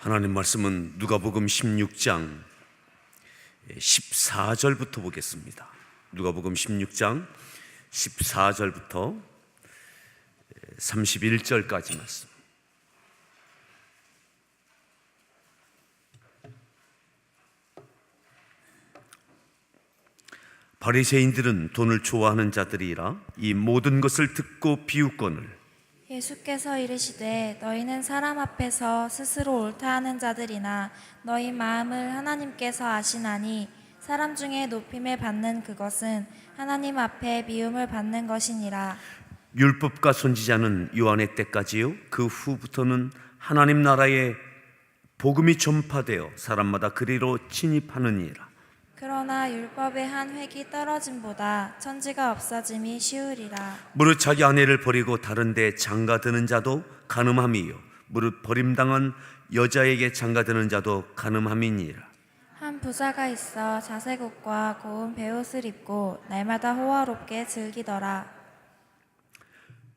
하나님 말씀은 누가복음 16장 14절부터 보겠습니다. 누가복음 16장 14절부터 31절까지 말씀. 바리새인들은 돈을 좋아하는 자들이라 이 모든 것을 듣고 비웃거늘 예수께서 이르시되 너희는 사람 앞에서 스스로 옳다 하는 자들이나 너희 마음을 하나님께서 아시나니 사람 중에 높임을 받는 그것은 하나님 앞에 미움을 받는 것이니라. 율법과 선지자는 요한의 때까지요 그 후부터는 하나님 나라의 복음이 전파되어 사람마다 그리로 진입하느니라. 그러나 율법의 한 획이 떨어짐보다 천지가 없어짐이 쉬우리라. 무릇 자기 아내를 버리고 다른 데 장가드는 자도 간음함이요 무릇 버림당한 여자에게 장가드는 자도 간음함이니라. 한 부자가 있어 자색 옷과 고운 베옷을 입고 날마다 호화롭게 즐기더라.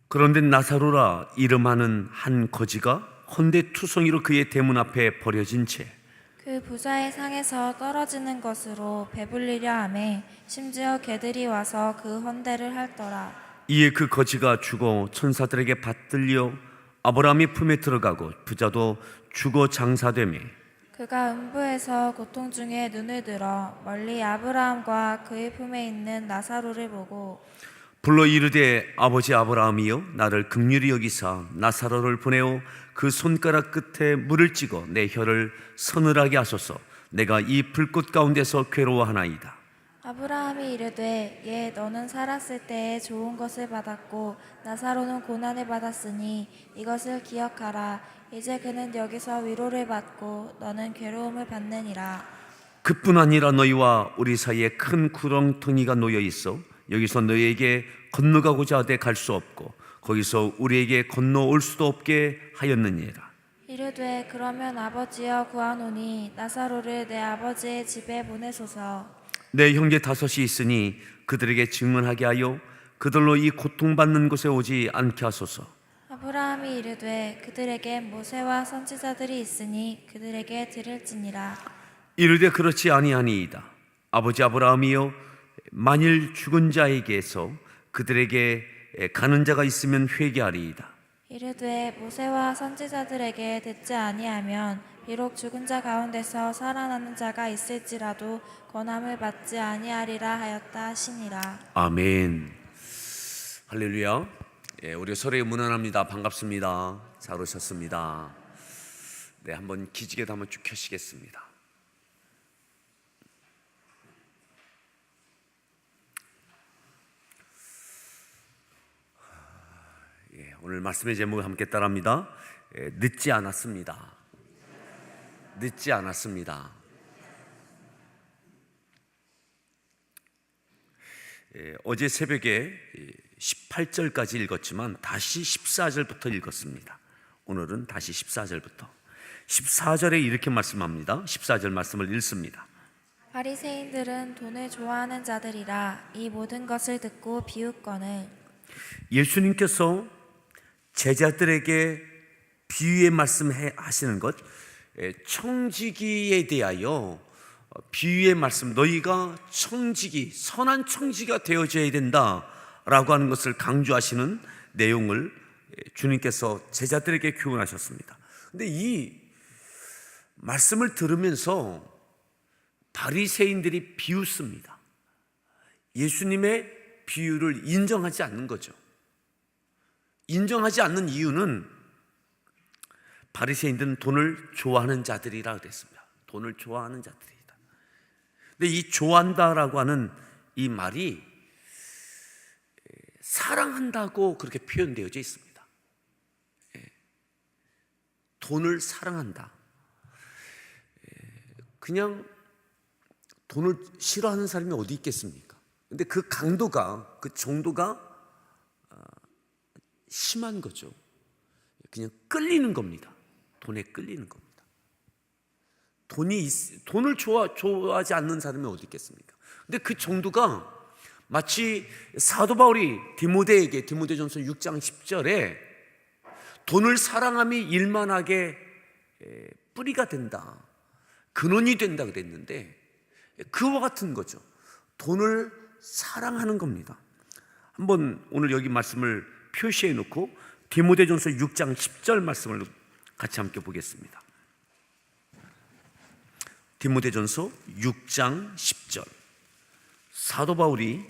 그런데 나사로라 이름하는 한 거지가 헌데투성이로 그의 대문 앞에 버려진 채 그 부자의 상에서 떨어지는 것으로 배불리려 하매 심지어 개들이 와서 그 헌대를 핥더라. 이에 그 거지가 죽어 천사들에게 받들려 아브라함의 품에 들어가고 부자도 죽어 장사되매 그가 음부에서 고통 중에 눈을 들어 멀리 아브라함과 그의 품에 있는 나사로를 보고 불러 이르되 아버지 아브라함이여 나를 긍휼히 여기사 나사로를 보내어 그 손가락 끝에 물을 찍어 내 혀를 서늘하게 하소서. 내가 이 불꽃 가운데서 괴로워하나이다. 아브라함이 이르되 예 너는 살았을 때에 좋은 것을 받았고 나사로는 고난을 받았으니 이것을 기억하라. 이제 그는 여기서 위로를 받고 너는 괴로움을 받느니라. 그뿐 아니라 너희와 우리 사이에 큰 구렁텅이가 놓여 있어 여기서 너희에게 건너가고자 하되 갈 수 없고 거기서 우리에게 건너올 수도 없게 하였느니라. 이르되 그러면 아버지여 구하노니 나사로를 내 아버지의 집에 보내소서. 내 형제 다섯이 있으니 그들에게 증언하게 하여 그들로 이 고통받는 곳에 오지 않게 하소서. 아브라함이 이르되 그들에게 모세와 선지자들이 있으니 그들에게 들을지니라. 이르되 그렇지 아니하니이다. 아버지 아브라함이여 만일 죽은 자에게서 그들에게 가는 자가 있으면 회개하리이다. 이르되 모세와 선지자들에게 듣지 아니하면 비록 죽은 자 가운데서 살아나는 자가 있을지라도 권함을 받지 아니하리라 하였다 하시니라. 아멘. 할렐루야. 우리 서로에게 문안합니다. 반갑습니다. 잘 오셨습니다. 네, 한번 기지개도 한번 쭉 켜시겠습니다. 오늘 말씀의 제목을 함께 따라합니다. 늦지 않았습니다. 늦지 않았습니다. 어제 새벽에 18절까지 읽었지만 다시 14절부터 읽었습니다. 오늘은 다시 14절부터 14절에 이렇게 말씀합니다. 14절 말씀을 읽습니다. 바리새인들은 돈을 좋아하는 자들이라 이 모든 것을 듣고 비웃거늘. 예수님께서 제자들에게 비유의 말씀하시는 것, 청지기에 대하여 비유의 말씀, 너희가 청지기, 선한 청지기가 되어져야 된다라고 하는 것을 강조하시는 내용을 주님께서 제자들에게 교훈하셨습니다. 근데 이 말씀을 들으면서 바리새인들이 비웃습니다. 예수님의 비유를 인정하지 않는 거죠. 인정하지 않는 이유는 바리새인들은 돈을 좋아하는 자들이라 그랬습니다. 돈을 좋아하는 자들이다. 근데 이 좋아한다라고 하는 이 말이 사랑한다고 그렇게 표현되어져 있습니다. 돈을 사랑한다. 그냥 돈을 싫어하는 사람이 어디 있겠습니까? 근데 그 강도가, 그 정도가 심한 거죠. 그냥 끌리는 겁니다. 돈에 끌리는 겁니다. 돈을 좋아하지 않는 사람이 어디 있겠습니까? 근데 그 정도가 마치 사도 바울이 디모데전서 6장 10절에 돈을 사랑함이 일만하게 뿌리가 된다, 근원이 된다 그랬는데 그와 같은 거죠. 돈을 사랑하는 겁니다. 한번 오늘 여기 말씀을 표시해 놓고 디모데전서 6장 10절 말씀을 같이 함께 보겠습니다. 디모데전서 6장 10절. 사도 바울이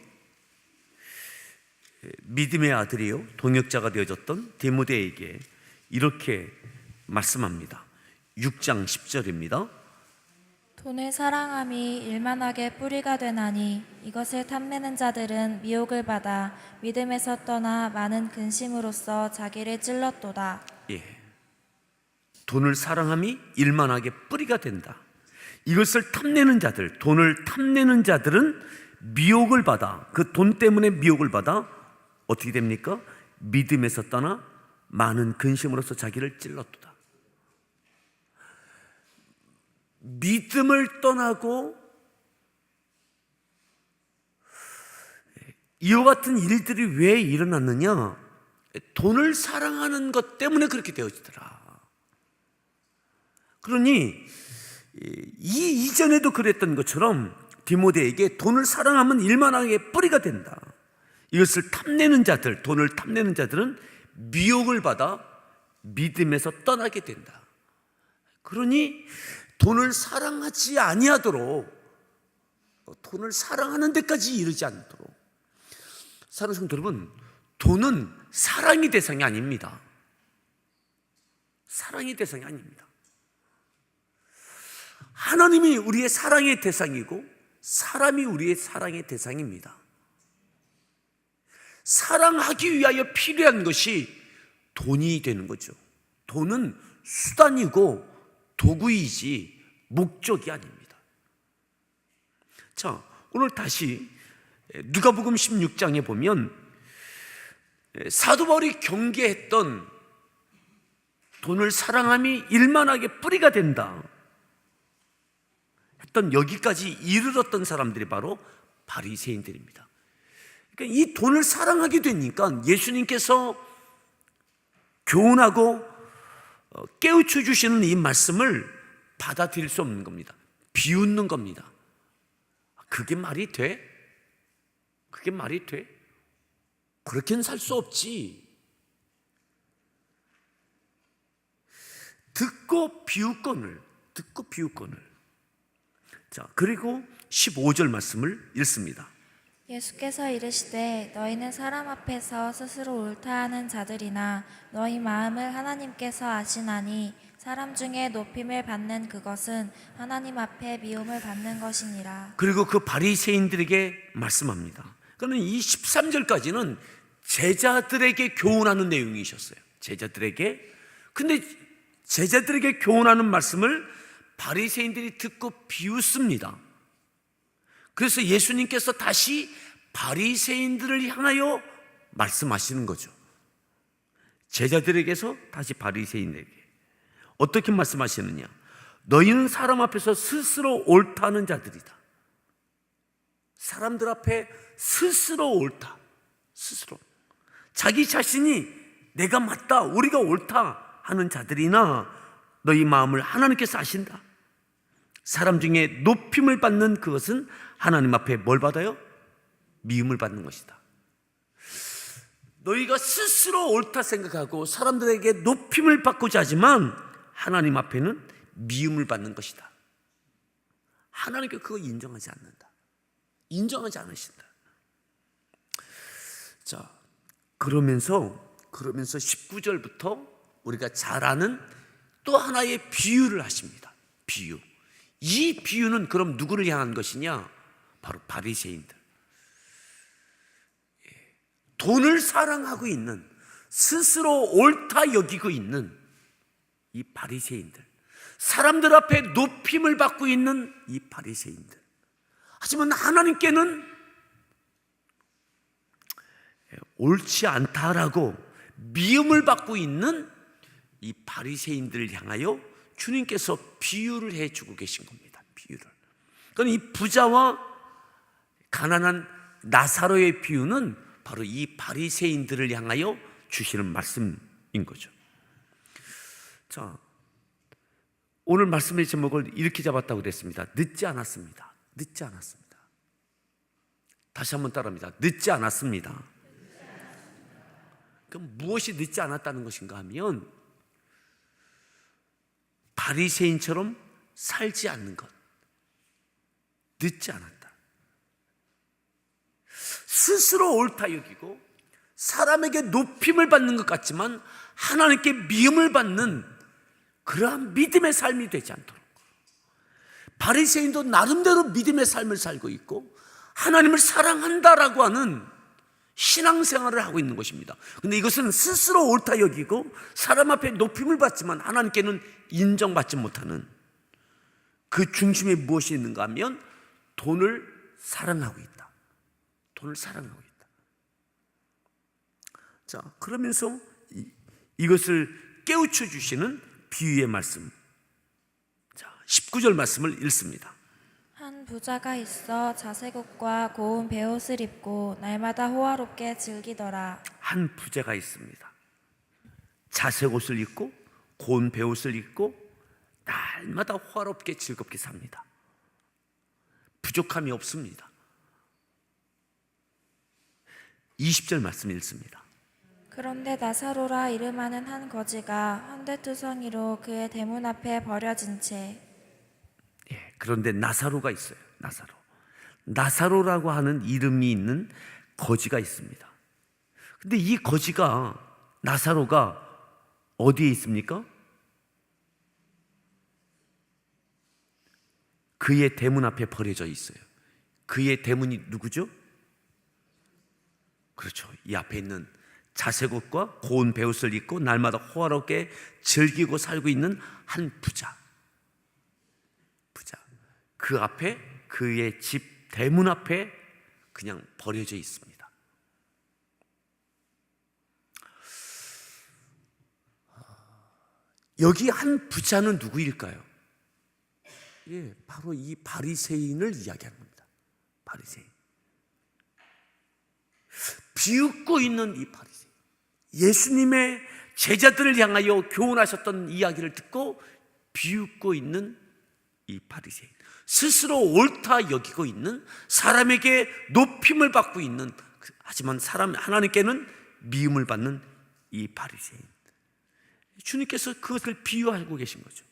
믿음의 아들이요 동역자가 되어졌던 디모데에게 이렇게 말씀합니다. 6장 10절입니다. 돈을 사랑함이 일만하게 뿌리가 되나니 이것을 탐내는 자들은 미혹을 받아 믿음에서 떠나 많은 근심으로써 자기를 찔렀도다. 예. 돈을 사랑함이 일만하게 뿌리가 된다. 이것을 탐내는 자들, 돈을 탐내는 자들은 미혹을 받아, 그 돈 때문에 미혹을 받아 어떻게 됩니까? 믿음에서 떠나 많은 근심으로써 자기를 찔렀도다. 믿음을 떠나고 이와 같은 일들이 왜 일어났느냐? 돈을 사랑하는 것 때문에 그렇게 되어지더라. 그러니 이전에도 그랬던 것처럼 디모데에게 돈을 사랑하면 일만하게 뿌리가 된다. 이것을 탐내는 자들, 돈을 탐내는 자들은 미혹을 받아 믿음에서 떠나게 된다. 그러니 돈을 사랑하지 아니하도록, 돈을 사랑하는 데까지 이르지 않도록. 사랑하는 성도 여러분, 돈은 사랑의 대상이 아닙니다. 사랑의 대상이 아닙니다. 하나님이 우리의 사랑의 대상이고 사람이 우리의 사랑의 대상입니다. 사랑하기 위하여 필요한 것이 돈이 되는 거죠. 돈은 수단이고 도구이지 목적이 아닙니다. 자, 오늘 다시 누가복음 16장에 보면 사도 바울이 경계했던 돈을 사랑함이 일만하게 뿌리가 된다 했던 여기까지 이르렀던 사람들이 바로 바리새인들입니다. 그러니까 이 돈을 사랑하게 되니까 예수님께서 교훈하고 깨우쳐 주시는 이 말씀을 받아들일 수 없는 겁니다. 비웃는 겁니다. 그게 말이 돼? 그게 말이 돼? 그렇게는 살 수 없지. 듣고 비웃거늘. 자, 그리고 15절 말씀을 읽습니다. 예수께서 이르시되 너희는 사람 앞에서 스스로 옳다하는 자들이나 너희 마음을 하나님께서 아시나니 사람 중에 높임을 받는 그것은 하나님 앞에 미움을 받는 것이니라. 그리고 그 바리새인들에게 말씀합니다. 그러면 이 13절까지는 제자들에게 교훈하는 내용이셨어요. 제자들에게. 근데 제자들에게 교훈하는 말씀을 바리새인들이 듣고 비웃습니다. 그래서 예수님께서 다시 바리새인들을 향하여 말씀하시는 거죠. 제자들에게서 다시 바리새인에게 어떻게 말씀하시느냐? 너희는 사람 앞에서 스스로 옳다는 자들이다. 사람들 앞에 스스로 옳다. 스스로 자기 자신이 내가 맞다, 우리가 옳다 하는 자들이나 너희 마음을 하나님께서 아신다. 사람 중에 높임을 받는 그것은 하나님 앞에 뭘 받아요? 미움을 받는 것이다. 너희가 스스로 옳다 생각하고 사람들에게 높임을 받고자 하지만 하나님 앞에는 미움을 받는 것이다. 하나님께 그거 인정하지 않는다. 인정하지 않으신다. 자, 그러면서 19절부터 우리가 잘 아는 또 하나의 비유를 하십니다. 비유. 이 비유는 그럼 누구를 향한 것이냐? 바로 바리새인들. 돈을 사랑하고 있는, 스스로 옳다 여기고 있는 이 바리새인들, 사람들 앞에 높임을 받고 있는 이 바리새인들. 하지만 하나님께는 옳지 않다라고 미움을 받고 있는 이 바리새인들을 향하여 주님께서 비유를 해주고 계신 겁니다. 비유를. 그러니까 이 부자와 가난한 나사로의 비유는 바로 이 바리새인들을 향하여 주시는 말씀인 거죠. 자, 오늘 말씀의 제목을 이렇게 잡았다고 그랬습니다. 늦지 않았습니다. 늦지 않았습니다. 다시 한번 따라합니다. 늦지 않았습니다. 그럼 무엇이 늦지 않았다는 것인가 하면 바리새인처럼 살지 않는 것. 늦지 않았다. 스스로 옳다 여기고 사람에게 높임을 받는 것 같지만 하나님께 미움을 받는 그러한 믿음의 삶이 되지 않도록, 바리새인도 나름대로 믿음의 삶을 살고 있고 하나님을 사랑한다라고 하는 신앙생활을 하고 있는 것입니다. 그런데 이것은 스스로 옳다 여기고 사람 앞에 높임을 받지만 하나님께는 인정받지 못하는 그 중심에 무엇이 있는가 하면 돈을 사랑하고 있다. 돈을 사랑하고 있다. 자, 그러면서 이것을 깨우쳐 주시는 비유의 말씀. 자, 19절 말씀을 읽습니다. 한 부자가 있어 자색옷과 고운 베옷을 입고 날마다 호화롭게 즐기더라. 한 부자가 있습니다. 자색옷을 입고 고운 베옷을 입고 날마다 호화롭게 즐겁게 삽니다. 부족함이 없습니다. 20절 말씀 읽습니다. 그런데 나사로라 이름하는 한 거지가 헌데투성이로 그의 대문 앞에 버려진 채. 그런데 나사로가 있어요. 나사로라고 하는 이름이 있는 거지가 있습니다. 근데 이 거지가, 나사로가 어디에 있습니까? 그의 대문 앞에 버려져 있어요. 그의 대문이 누구죠? 그렇죠. 이 앞에 있는 자색옷과 고운 베옷을 입고 날마다 호화롭게 즐기고 살고 있는 한 부자. 그 앞에, 그의 집 대문 앞에 그냥 버려져 있습니다. 여기 한 부자는 누구일까요? 바로 이 바리새인을 이야기하는 겁니다. 바리새인. 비웃고 있는 이 바리새인. 예수님의 제자들을 향하여 교훈하셨던 이야기를 듣고 비웃고 있는 이 바리새인. 스스로 옳다 여기고 있는, 사람에게 높임을 받고 있는, 하지만 하나님께는 미움을 받는 이 바리새인. 주님께서 그것을 비유하고 계신 거죠.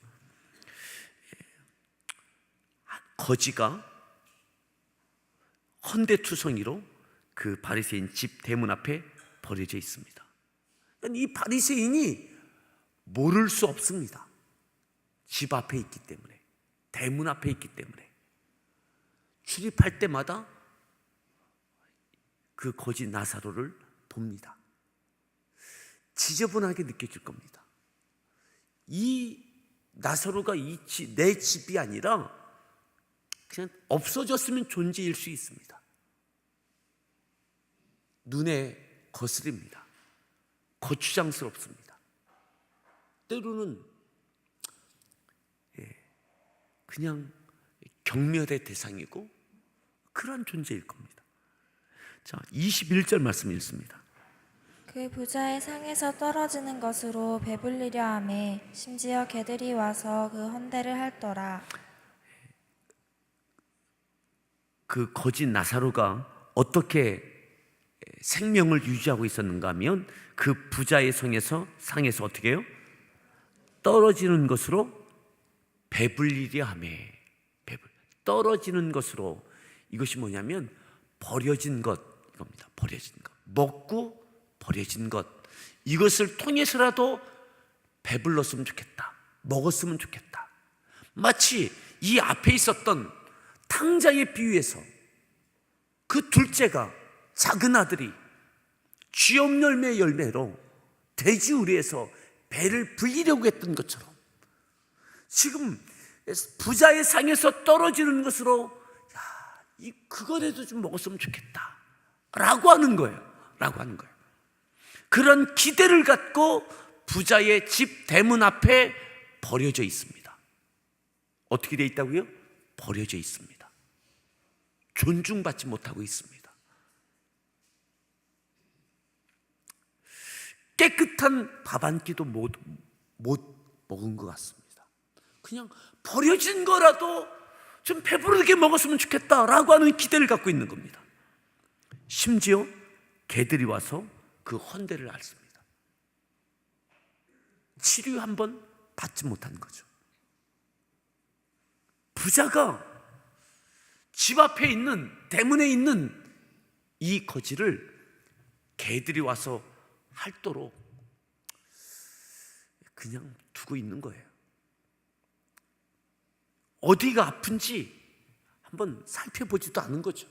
거지가 헌데투성이로 그 바리새인 집 대문 앞에 버려져 있습니다. 이 바리새인이 모를 수 없습니다. 집 앞에 있기 때문에, 대문 앞에 있기 때문에 출입할 때마다 그 거지 나사로를 봅니다. 지저분하게 느껴질 겁니다. 이 나사로가 내 집이 아니라 그냥 없어졌으면 존재일 수 있습니다. 눈에 거스립니다. 거추장스럽습니다. 때로는 그냥 경멸의 대상이고 그런 존재일 겁니다. 자, 21절 말씀 읽습니다. 그 부자의 상에서 떨어지는 것으로 배불리려 하매 심지어 개들이 와서 그 헌대를 핥더라. 그 거짓 나사로가 어떻게 생명을 유지하고 있었는가 하면 그 부자의 상에서 어떻게 해요? 떨어지는 것으로 배불리려 하매. 떨어지는 것으로, 이것이 뭐냐면 버려진 것, 이겁니다. 버려진 것, 먹고 버려진 것, 이것을 통해서라도 배불렀으면 좋겠다, 먹었으면 좋겠다. 마치 이 앞에 있었던 탕자의 비유에서 그 둘째가, 작은 아들이 쥐엄열매 열매로 돼지우리에서 배를 불리려고 했던 것처럼 지금 부자의 상에서 떨어지는 것으로 그거라도 좀 먹었으면 좋겠다 라고 하는 거예요. 그런 기대를 갖고 부자의 집 대문 앞에 버려져 있습니다. 어떻게 되어 있다고요? 버려져 있습니다. 존중받지 못하고 있습니다. 깨끗한 밥 한 끼도 못 먹은 것 같습니다. 그냥 버려진 거라도 좀 배부르게 먹었으면 좋겠다라고 하는 기대를 갖고 있는 겁니다. 심지어 개들이 와서 그 헌대를 앓습니다. 치료 한번 받지 못한 거죠. 부자가 집 앞에 있는, 대문에 있는 이 거지를 개들이 와서 핥도록 그냥 두고 있는 거예요. 어디가 아픈지 한번 살펴보지도 않은 거죠.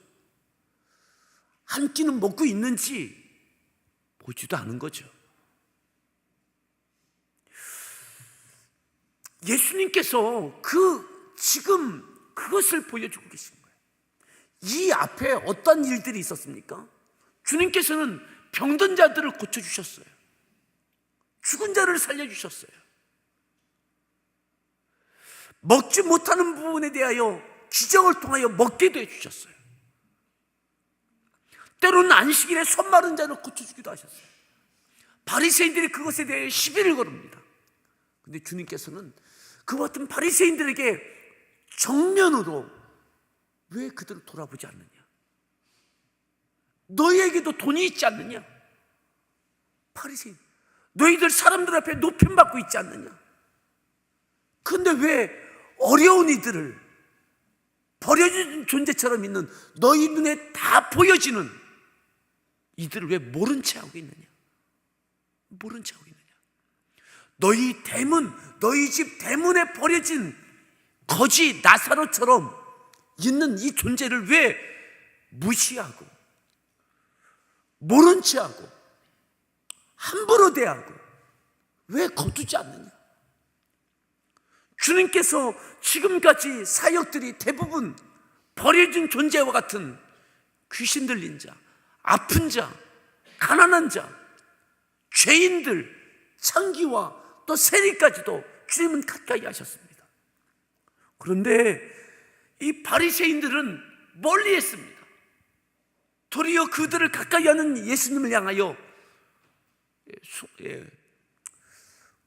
한 끼는 먹고 있는지 보지도 않은 거죠. 예수님께서 지금 그것을 보여주고 계신 거예요. 이 앞에 어떤 일들이 있었습니까? 주님께서는 병든 자들을 고쳐주셨어요. 죽은 자를 살려주셨어요. 먹지 못하는 부분에 대하여 기적을 통하여 먹게도 해주셨어요. 때로는 안식일에 손 마른 자를 고쳐주기도 하셨어요. 바리새인들이 그것에 대해 시비를 거릅니다. 그런데 주님께서는 그 같은 바리새인들에게 정면으로 왜 그들을 돌아보지 않느냐? 너희에게도 돈이 있지 않느냐? 바리새인, 너희들 사람들 앞에 높임받고 있지 않느냐? 그런데 왜 어려운 이들을 버려진 존재처럼 있는 너희 눈에 다 보여지는 이들을 왜 모른 채 하고 있느냐? 모른 채 하고 있느냐? 너희 대문, 너희 집 대문에 버려진 거지 나사로처럼 있는 이 존재를 왜 무시하고 모른 채 하고 함부로 대하고 왜 거두지 않느냐? 주님께서 지금까지 사역들이 대부분 버려진 존재와 같은 귀신 들린 자, 아픈 자, 가난한 자, 죄인들, 창기와 또 세리까지도 주님은 가까이 하셨습니다. 그런데 이 바리새인들은 멀리 했습니다. 도리어 그들을 가까이 하는 예수님을 향하여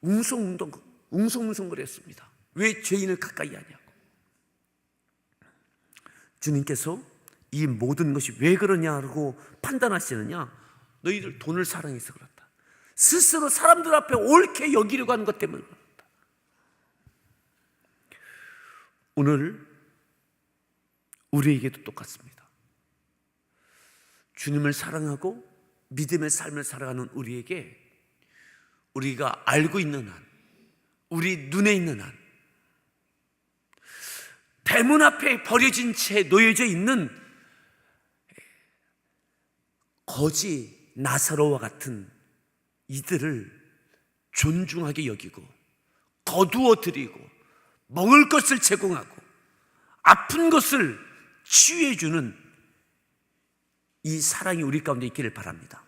웅성웅성거렸습니다. 왜 죄인을 가까이 하냐고. 주님께서 이 모든 것이 왜 그러냐고 판단하시느냐? 너희들 돈을 사랑해서 그렇다. 스스로 사람들 앞에 옳게 여기려고 하는 것 때문에 그렇다. 오늘 우리에게도 똑같습니다. 주님을 사랑하고 믿음의 삶을 살아가는 우리에게 우리가 알고 있는 한, 우리 눈에 있는 한, 대문 앞에 버려진 채 놓여져 있는 거지 나사로와 같은 이들을 존중하게 여기고 거두어 드리고 먹을 것을 제공하고 아픈 것을 치유해 주는 이 사랑이 우리 가운데 있기를 바랍니다.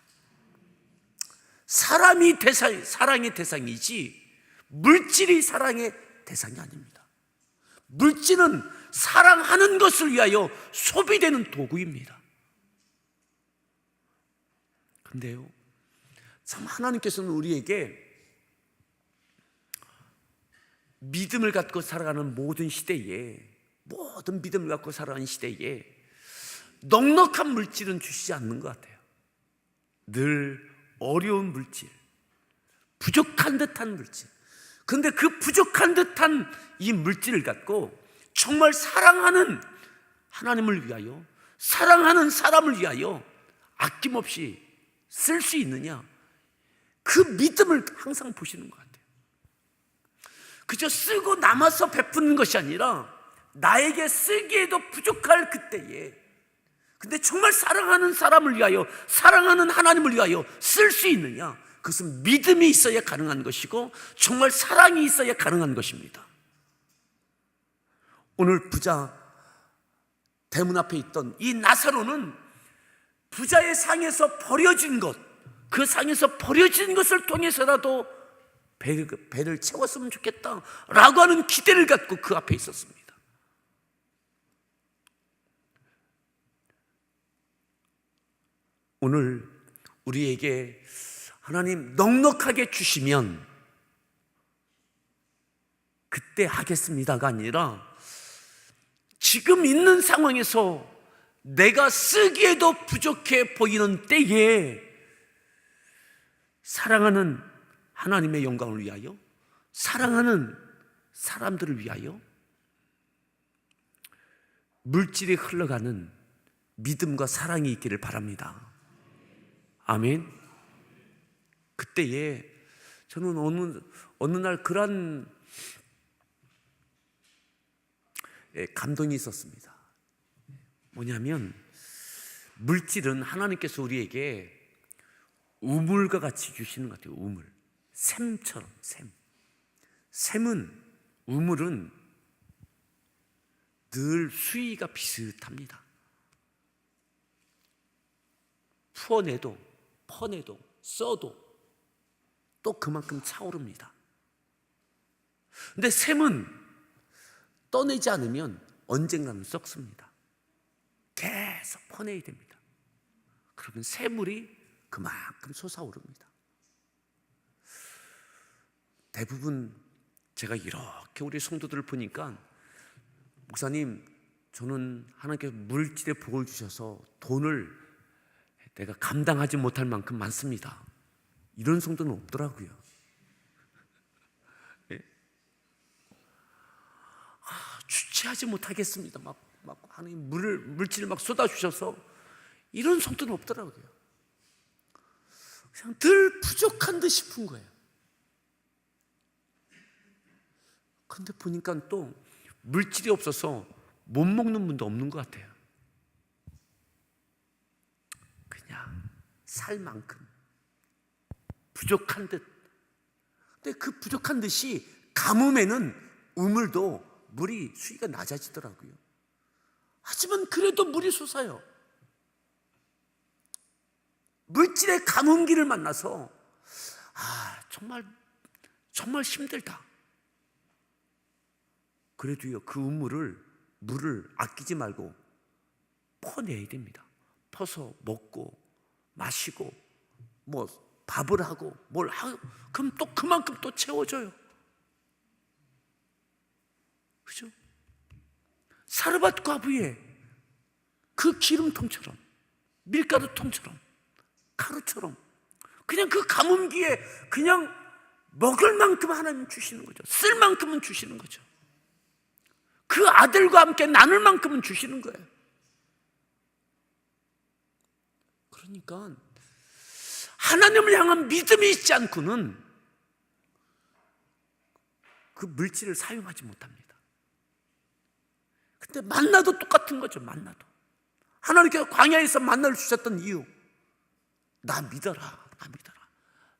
사람이 사랑의 대상이지 물질이 사랑의 대상이 아닙니다. 물질은 사랑하는 것을 위하여 소비되는 도구입니다. 그런데요, 참 하나님께서는 우리에게 믿음을 갖고 살아가는 모든 시대에, 모든 믿음을 갖고 살아가는 시대에 넉넉한 물질은 주시지 않는 것 같아요. 늘 어려운 물질, 부족한 듯한 물질. 그런데 그 부족한 듯한 이 물질을 갖고 정말 사랑하는 하나님을 위하여, 사랑하는 사람을 위하여 아낌없이 쓸 수 있느냐, 그 믿음을 항상 보시는 것 같아요. 그저 쓰고 남아서 베푸는 것이 아니라 나에게 쓰기에도 부족할 그때에, 근데 정말 사랑하는 사람을 위하여, 사랑하는 하나님을 위하여 쓸 수 있느냐, 그것은 믿음이 있어야 가능한 것이고 정말 사랑이 있어야 가능한 것입니다. 오늘 부자 대문 앞에 있던 이 나사로는 부자의 상에서 버려진 것, 그 상에서 버려진 것을 통해서라도 배를 채웠으면 좋겠다라고 하는 기대를 갖고 그 앞에 있었습니다. 오늘 우리에게 하나님 넉넉하게 주시면 그때 하겠습니다가 아니라 지금 있는 상황에서 내가 쓰기에도 부족해 보이는 때에 사랑하는 하나님의 영광을 위하여, 사랑하는 사람들을 위하여 물질이 흘러가는 믿음과 사랑이 있기를 바랍니다. 아멘. 그때에 저는 어느 날 그런 감동이 있었습니다. 뭐냐면 물질은 하나님께서 우리에게 우물과 같이 주시는 것 같아요. 우물, 샘처럼. 샘은, 우물은 늘 수위가 비슷합니다. 퍼내도 써도 또 그만큼 차오릅니다. 근데 샘은 떠내지 않으면 언젠가는 썩습니다. 계속 퍼내야 됩니다. 그러면 샘물이 그만큼 솟아오릅니다. 대부분 제가 이렇게 우리 성도들을 보니까, 목사님, 저는 하나님께서 물질의 복을 주셔서 돈을 내가 감당하지 못할 만큼 많습니다, 이런 성도는 없더라고요. 예? 주체하지 못하겠습니다. 막 하나님 물질을 막 쏟아주셔서, 이런 성도는 없더라고요. 그냥 늘 부족한 듯 싶은 거예요. 그런데 보니까 또 물질이 없어서 못 먹는 분도 없는 것 같아요. 그냥 살 만큼 부족한 듯. 근데 그 부족한 듯이 가뭄에는 우물도 물이 수위가 낮아지더라고요. 하지만 그래도 물이 솟아요. 물질의 가뭄기를 만나서 정말 힘들다. 그래도요, 그 물을 아끼지 말고 퍼내야 됩니다. 퍼서 먹고 마시고 뭐 밥을 하고 뭘 하고, 그럼 또 그만큼 또 채워져요. 그죠? 사르밧 과부의 그 기름통처럼, 밀가루통처럼, 가루처럼, 그냥 그 가뭄기에 그냥 먹을 만큼 하나님 주시는 거죠. 쓸 만큼은 주시는 거죠. 그 아들과 함께 나눌 만큼은 주시는 거예요. 그러니까 하나님을 향한 믿음이 있지 않고는 그 물질을 사용하지 못합니다. 근데 만나도 똑같은 거죠. 만나도 하나님께서 광야에서 만나를 주셨던 이유, 나 믿어라.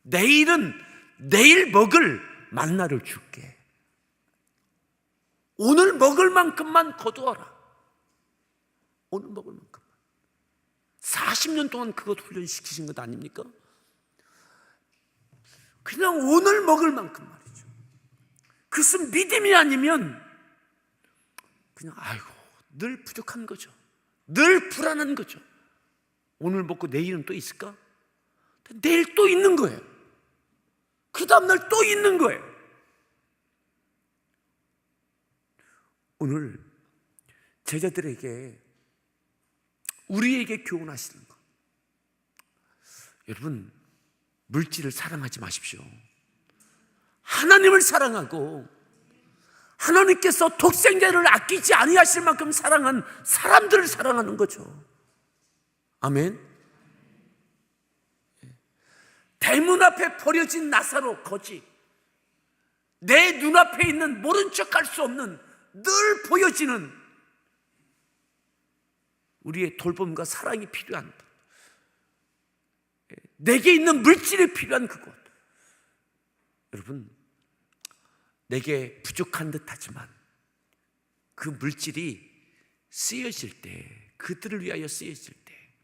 내일은 내일 먹을 만나를 줄게. 오늘 먹을 만큼만 거두어라. 오늘 먹을 만큼만. 40년 동안 그것 훈련시키신 것 아닙니까? 그냥 오늘 먹을 만큼 말이죠. 그것은 믿음이 아니면 그냥 늘 부족한 거죠. 늘 불안한 거죠. 오늘 먹고 내일은 또 있을까? 내일 또 있는 거예요. 그 다음날 또 있는 거예요. 오늘 제자들에게, 우리에게 교훈하시는 것, 여러분, 물질을 사랑하지 마십시오. 하나님을 사랑하고 하나님께서 독생자를 아끼지 아니하실 만큼 사랑한 사람들을 사랑하는 거죠. 아멘. 대문 앞에 버려진 나사로 거지, 내 눈앞에 있는 모른 척할 수 없는 늘 보여지는 우리의 돌봄과 사랑이 필요한, 내게 있는 물질이 필요한 그곳. 여러분, 내게 부족한 듯 하지만 그 물질이 쓰여질 때, 그들을 위하여 쓰여질 때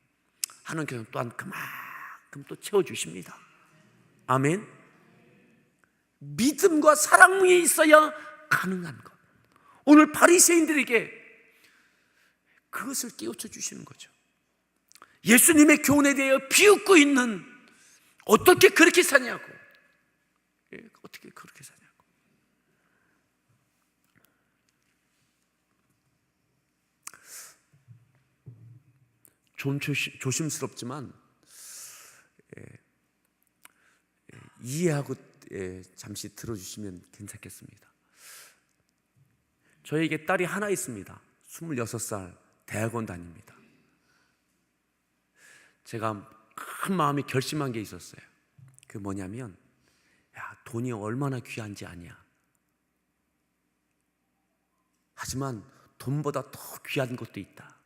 하나님께서는 또한 그만큼 또 채워주십니다. 아멘. 믿음과 사랑이 있어야 가능한 것. 오늘 바리새인들에게 그것을 깨우쳐 주시는 거죠. 예수님의 교훈에 대해 비웃고 있는, 어떻게 그렇게 사냐고. 어떻게 그렇게 사냐고. 좀 조심스럽지만 이해하고 잠시 들어주시면 괜찮겠습니다. 저에게 딸이 하나 있습니다. 26살 대학원 다닙니다. 제가 큰 마음에 결심한 게 있었어요. 그게 뭐냐면, 야, 돈이 얼마나 귀한지 아냐. 하지만 돈보다 더 귀한 것도 있다.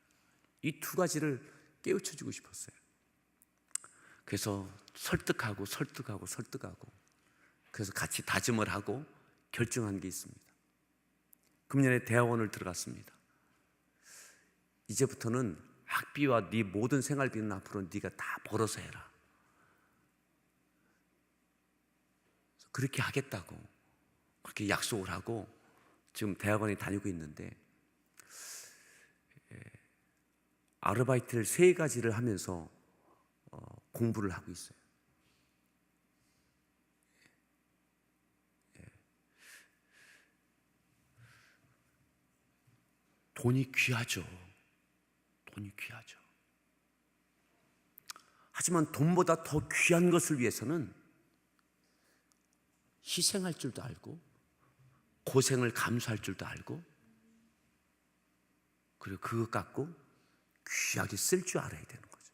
이 두 가지를 깨우쳐주고 싶었어요. 그래서 설득하고 그래서 같이 다짐을 하고 결정한 게 있습니다. 금년에 대학원을 들어갔습니다. 이제부터는 학비와 네 모든 생활비는 앞으로 네가 다 벌어서 해라. 그렇게 하겠다고 그렇게 약속을 하고 지금 대학원에 다니고 있는데, 아르바이트를 3가지를 하면서 공부를 하고 있어요. 돈이 귀하죠. 돈이 귀하죠. 하지만 돈보다 더 귀한 것을 위해서는 희생할 줄도 알고 고생을 감수할 줄도 알고, 그리고 그것 갖고 귀하게 쓸 줄 알아야 되는 거죠.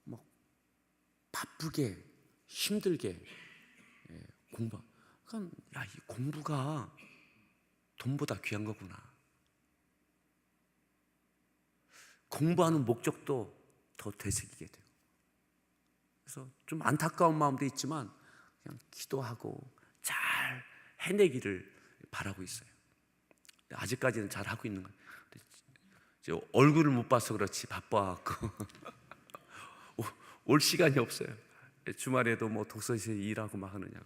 뭐 바쁘게 힘들게 공부, 그러니까 야, 이 공부가 돈보다 귀한 거구나. 공부하는 목적도 더 되새기게 돼요. 그래서 좀 안타까운 마음도 있지만 그냥 기도하고 잘 해내기를 바라고 있어요. 아직까지는 잘 하고 있는 거예요. 얼굴을 못 봐서 그렇지 바빠갖고 올 시간이 없어요. 주말에도 뭐 독서실에 일하고 막 하느냐고.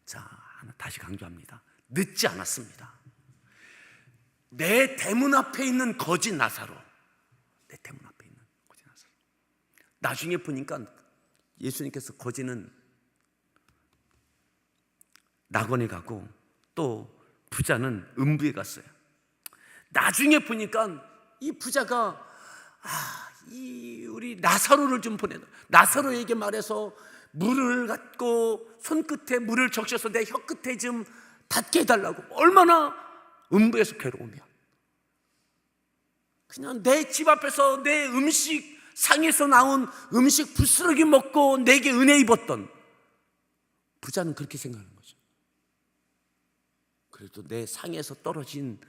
자, 하나 다시 강조합니다. 늦지 않았습니다. 내 대문 앞에 있는 거지 나사로, 내 대문 앞에 있는 거지 나사로. 나중에 보니까 예수님께서 거지는 낙원에 가고 또 부자는 음부에 갔어요. 나중에 보니까 이 부자가 이 우리 나사로를 좀 보내라. 나사로에게 말해서 물을 갖고 손끝에 물을 적셔서 내 혀끝에 좀 닿게 해달라고. 얼마나 음부에서 괴로우면 그냥 내 집 앞에서 내 음식 상에서 나온 음식 부스러기 먹고 내게 은혜 입었던 부자는 그렇게 생각하는 거죠. 그래도 내 상에서 떨어진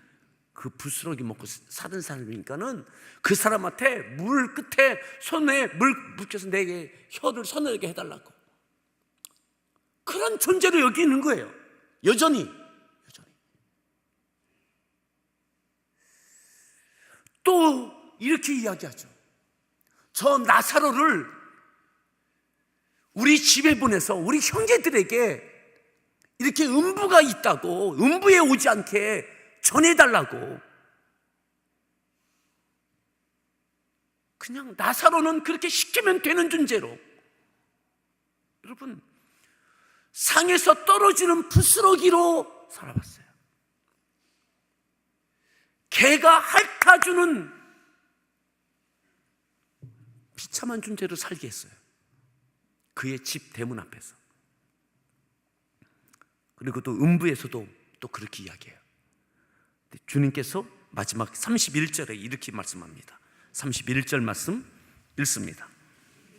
그 부스러기 먹고 사는 사람이니까는 그 사람한테 물 끝에 손에 물 묻혀서 내게 혀를 서늘하게 해달라고. 그런 존재로 여기는 거예요. 여전히. 또 이렇게 이야기하죠. 저 나사로를 우리 집에 보내서 우리 형제들에게 이렇게 음부가 있다고, 음부에 오지 않게 전해달라고. 그냥 나사로는 그렇게 시키면 되는 존재로, 여러분, 상에서 떨어지는 부스러기로 살아봤어요. 개가 핥아주는 비참한 존재로 살게 했어요. 그의 집 대문 앞에서. 그리고 또 음부에서도 또 그렇게 이야기해요. 주님께서 마지막 31절에 이렇게 말씀합니다. 31절 말씀 읽습니다.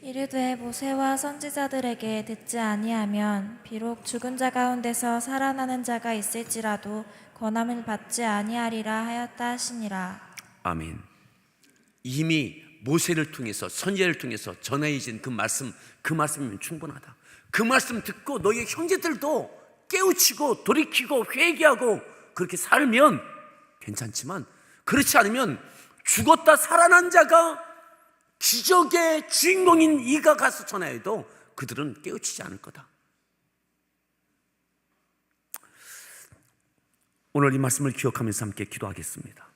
이르되 모세와 선지자들에게 듣지 아니하면 비록 죽은 자 가운데서 살아나는 자가 있을지라도 권함을 받지 아니하리라 하였다 하시니라. 아멘. 이미 모세를 통해서 선지자를 통해서 전해진 그 말씀이면 충분하다. 그 말씀 듣고 너희 형제들도 깨우치고 돌이키고 회개하고 그렇게 살면 괜찮지만, 그렇지 않으면 죽었다 살아난 자가 기적의 주인공인 이가 가서 전하여도 그들은 깨우치지 않을 거다. 오늘 이 말씀을 기억하면서 함께 기도하겠습니다.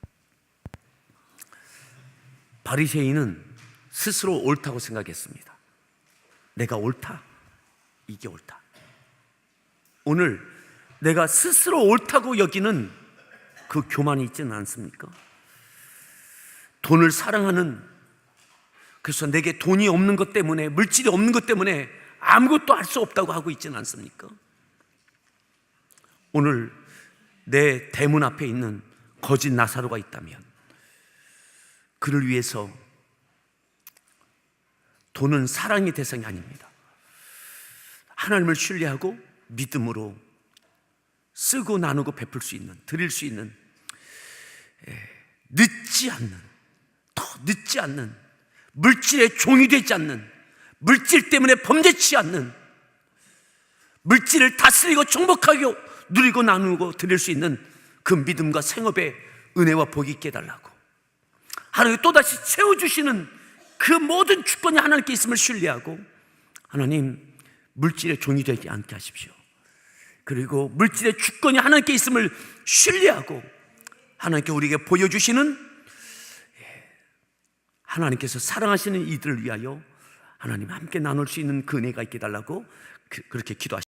바리새인은 스스로 옳다고 생각했습니다. 내가 옳다, 이게 옳다. 오늘 내가 스스로 옳다고 여기는 그 교만이 있지는 않습니까? 돈을 사랑하는, 그래서 내게 돈이 없는 것 때문에, 물질이 없는 것 때문에 아무것도 할 수 없다고 하고 있지는 않습니까? 오늘 내 대문 앞에 있는 거짓 나사로가 있다면 그를 위해서 돈은 사랑의 대상이 아닙니다. 하나님을 신뢰하고 믿음으로 쓰고 나누고 베풀 수 있는, 드릴 수 있는, 늦지 않는, 더 늦지 않는, 물질에 종이 되지 않는, 물질 때문에 범죄치 않는, 물질을 다스리고 정복하고 누리고 나누고 드릴 수 있는 그 믿음과 생업의 은혜와 복이 있게 해달라고, 하나님 또다시 채워주시는 그 모든 주권이 하나님께 있음을 신뢰하고, 하나님 물질의 종이 되지 않게 하십시오. 그리고 물질의 주권이 하나님께 있음을 신뢰하고 하나님께 우리에게 보여주시는, 하나님께서 사랑하시는 이들을 위하여 하나님 함께 나눌 수 있는 그 은혜가 있게 해달라고 그렇게 기도하십니다.